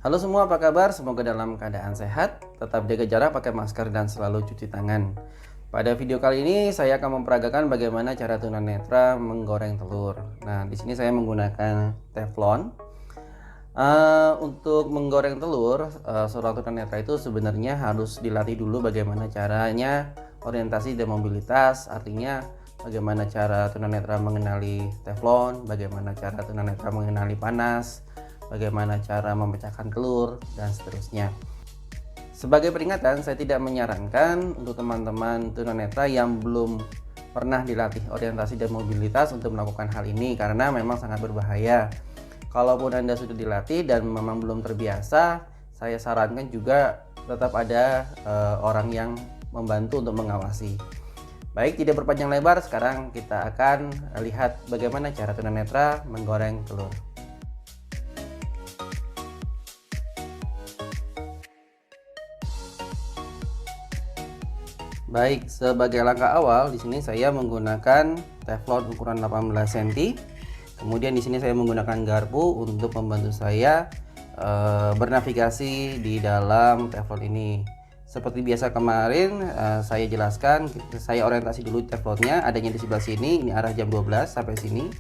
Halo semua, apa kabar? Semoga dalam keadaan sehat, tetap jaga jarak, pakai masker, dan selalu cuci tangan. Pada video kali ini saya akan memperagakan bagaimana cara tunanetra menggoreng telur. Nah, di sini saya menggunakan teflon. Untuk menggoreng telur, seorang tunanetra itu sebenarnya harus dilatih dulu bagaimana caranya orientasi dan mobilitas. Artinya bagaimana cara tunanetra mengenali teflon, bagaimana cara tunanetra mengenali panas, bagaimana cara memecahkan telur, dan seterusnya. Sebagai peringatan, saya tidak menyarankan untuk teman-teman tunanetra yang belum pernah dilatih orientasi dan mobilitas untuk melakukan hal ini, karena memang sangat berbahaya. Kalaupun Anda sudah dilatih dan memang belum terbiasa, saya sarankan juga tetap ada orang yang membantu untuk mengawasi. Baik, tidak berpanjang lebar, sekarang kita akan lihat bagaimana cara tunanetra menggoreng telur. Baik, sebagai langkah awal di sini saya menggunakan teflon ukuran 18 cm. Kemudian di sini saya menggunakan garpu untuk membantu saya bernavigasi di dalam teflon ini. Seperti biasa kemarin saya jelaskan, saya orientasi dulu teflonnya adanya di sebelah sini. Ini arah jam 12 sampai sini,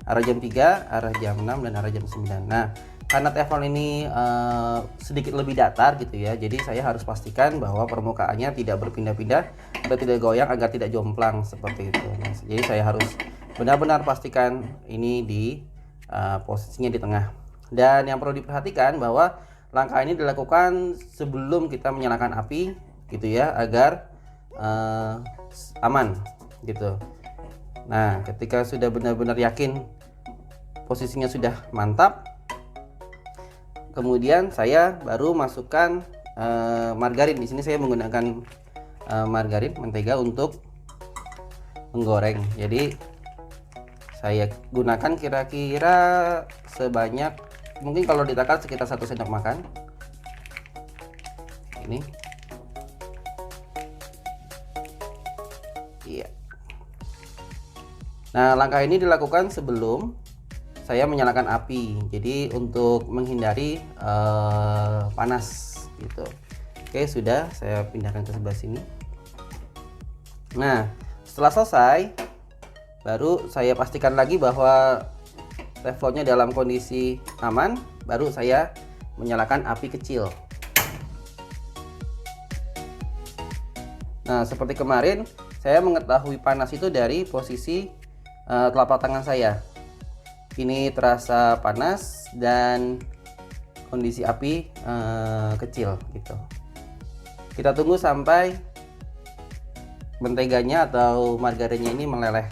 arah jam 3, arah jam 6, dan arah jam 9. Nah, karena teflon ini sedikit lebih datar gitu ya, jadi saya harus pastikan bahwa permukaannya tidak berpindah-pindah atau tidak goyang agar tidak jomplang seperti itu. Nah, jadi saya harus benar-benar pastikan ini di posisinya di tengah. Dan yang perlu diperhatikan bahwa langkah ini dilakukan sebelum kita menyalakan api gitu ya, agar aman gitu. Nah, ketika sudah benar-benar yakin posisinya sudah mantap, kemudian saya baru masukkan margarin. Di sini saya menggunakan margarin, mentega untuk menggoreng. Jadi saya gunakan kira-kira sebanyak, mungkin kalau ditakar sekitar 1 sendok makan. Ini. Iya. Nah, langkah ini dilakukan sebelum saya menyalakan api. Jadi untuk menghindari panas gitu. Oke, sudah saya pindahkan ke sebelah sini. Nah, setelah selesai, baru saya pastikan lagi bahwa teflonnya dalam kondisi aman, baru saya menyalakan api kecil. Nah, seperti kemarin saya mengetahui panas itu dari posisi telapak tangan saya. Ini terasa panas dan kondisi api kecil gitu. Kita tunggu sampai menteganya atau margarinnya ini meleleh.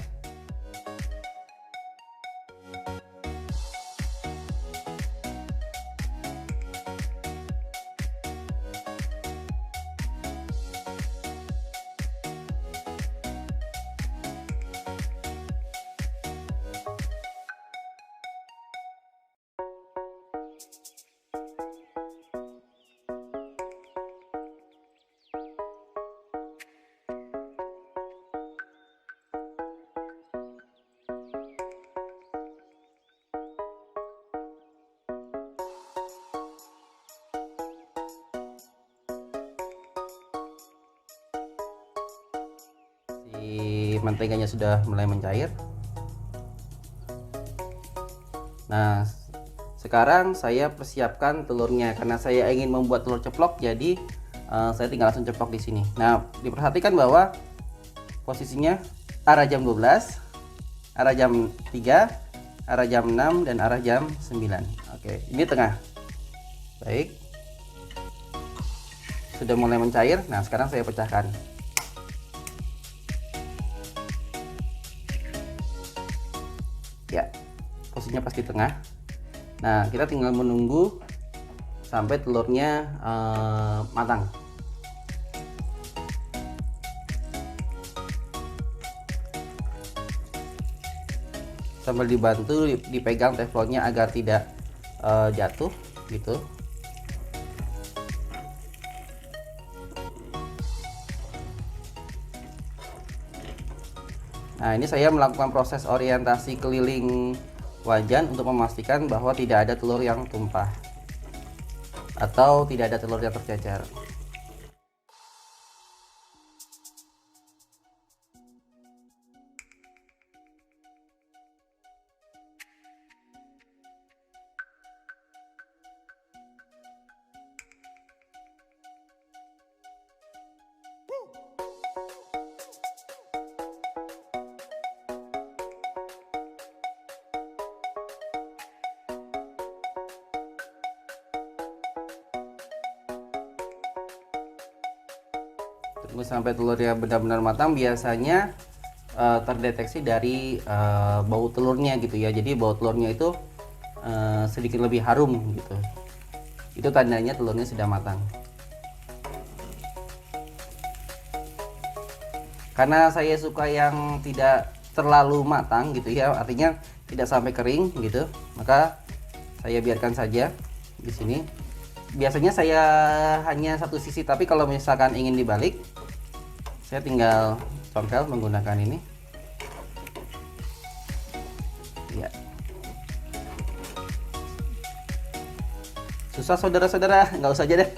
Menteganya sudah mulai mencair. Nah, sekarang saya persiapkan telurnya karena saya ingin membuat telur ceplok, jadi saya tinggal langsung ceplok di sini. Nah, diperhatikan bahwa posisinya arah jam 12, arah jam 3, arah jam 6, dan arah jam 9. Oke, ini tengah. Baik. Sudah mulai mencair. Nah, sekarang saya pecahkan. Ya, posisinya pas di tengah. Nah, kita tinggal menunggu sampai telurnya matang. Sambil dibantu dipegang teflonnya agar tidak jatuh gitu. Nah, ini saya melakukan proses orientasi keliling wajan untuk memastikan bahwa tidak ada telur yang tumpah. atau tidak ada telur yang tercecer. Tunggu sampai telurnya benar-benar matang. Biasanya terdeteksi dari bau telurnya gitu ya. Jadi bau telurnya itu sedikit lebih harum gitu. Itu tandanya telurnya sudah matang. Karena saya suka yang tidak terlalu matang gitu ya, artinya tidak sampai kering gitu, maka saya biarkan saja di sini. Biasanya saya hanya satu sisi, tapi kalau misalkan ingin dibalik, saya tinggal congkel menggunakan ini. Ya. Susah saudara-saudara, nggak usah aja deh.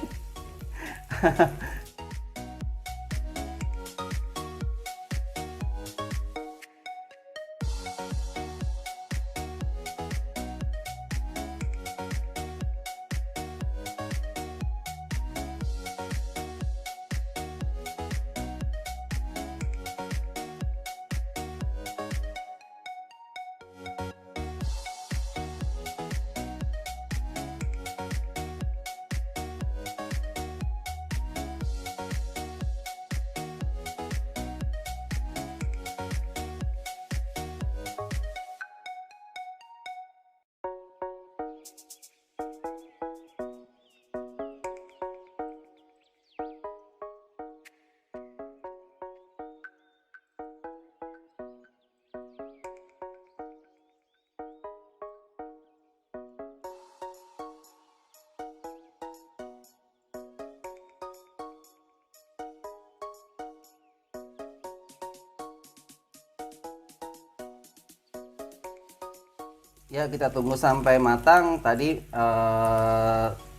Ya, kita tunggu sampai matang. Tadi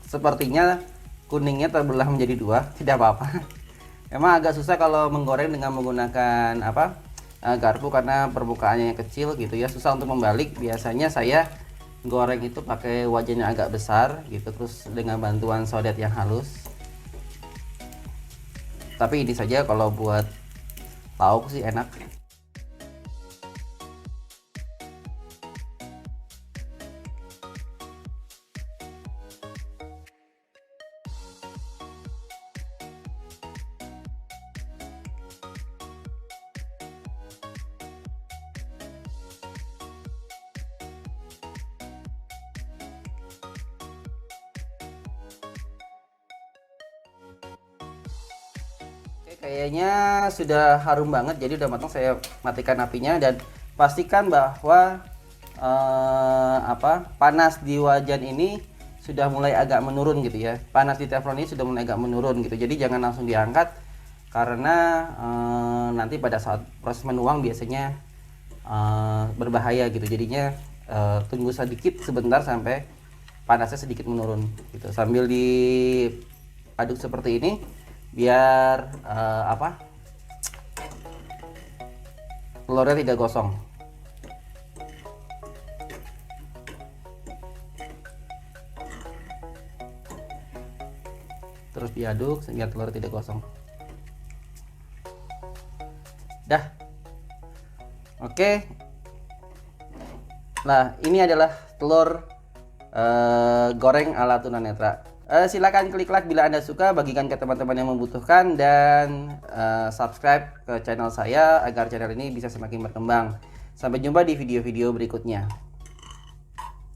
sepertinya kuningnya terbelah menjadi dua. Tidak apa-apa. Emang agak susah kalau menggoreng dengan menggunakan garpu, karena permukaannya yang kecil gitu ya, susah untuk membalik. Biasanya saya goreng itu pakai wajannya agak besar gitu, terus dengan bantuan sodet yang halus. Tapi ini saja kalau buat lauk sih enak. Kayaknya sudah harum banget, jadi udah matang. Saya matikan apinya dan pastikan bahwa panas di wajan ini sudah mulai agak menurun gitu ya. Panas di teflon ini sudah mulai agak menurun gitu. Jadi jangan langsung diangkat, karena nanti pada saat proses menuang biasanya berbahaya gitu. Jadinya tunggu sedikit sebentar sampai panasnya sedikit menurun gitu, sambil diaduk seperti ini biar telurnya tidak gosong. Terus diaduk sehingga telur tidak gosong. Dah. Oke. Nah, ini adalah telur goreng ala tunanetra. Silakan klik like bila Anda suka, bagikan ke teman-teman yang membutuhkan, dan subscribe ke channel saya agar channel ini bisa semakin berkembang. Sampai jumpa di video-video berikutnya.